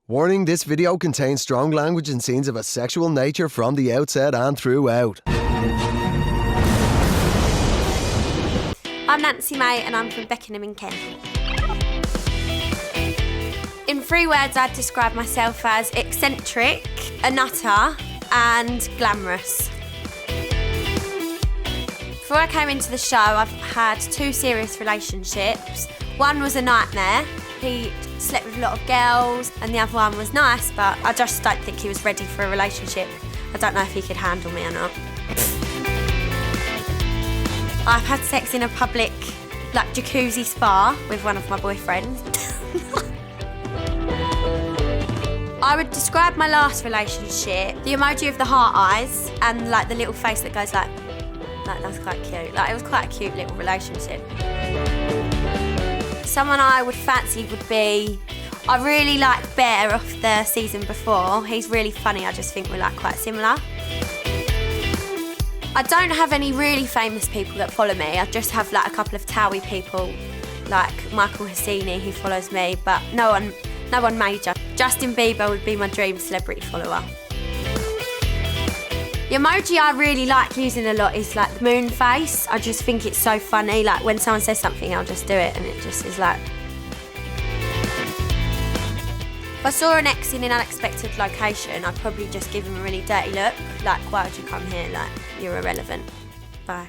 Warning, this video contains strong language and scenes of a sexual nature from the outset and throughout. I'm Nancy May and I'm from Beckenham in Kent. In 3 words, I'd describe myself as eccentric, a nutter and glamorous. Before I came into the show, I've had 2 serious relationships. One was a nightmare. He slept with a lot of girls, and the other one was nice, but I just don't think he was ready for a relationship. I don't know if he could handle me or not. I've had sex in a public, jacuzzi spa with one of my boyfriends. I would describe my last relationship, the emoji of the heart eyes, and the little face that goes like that's quite cute. It was quite a cute little relationship. Someone I would fancy would be, I really like Bear off the season before. He's really funny, I just think we're quite similar. I don't have any really famous people that follow me. I just have a couple of Towie people, like Michael Hassini, who follows me, but no one major. Justin Bieber would be my dream celebrity follower. The emoji I really like using a lot is the moon face. I just think it's so funny. When someone says something, I'll just do it, and it just is If I saw an ex in an unexpected location, I'd probably just give him a really dirty look. Why would you come here? You're irrelevant. Bye.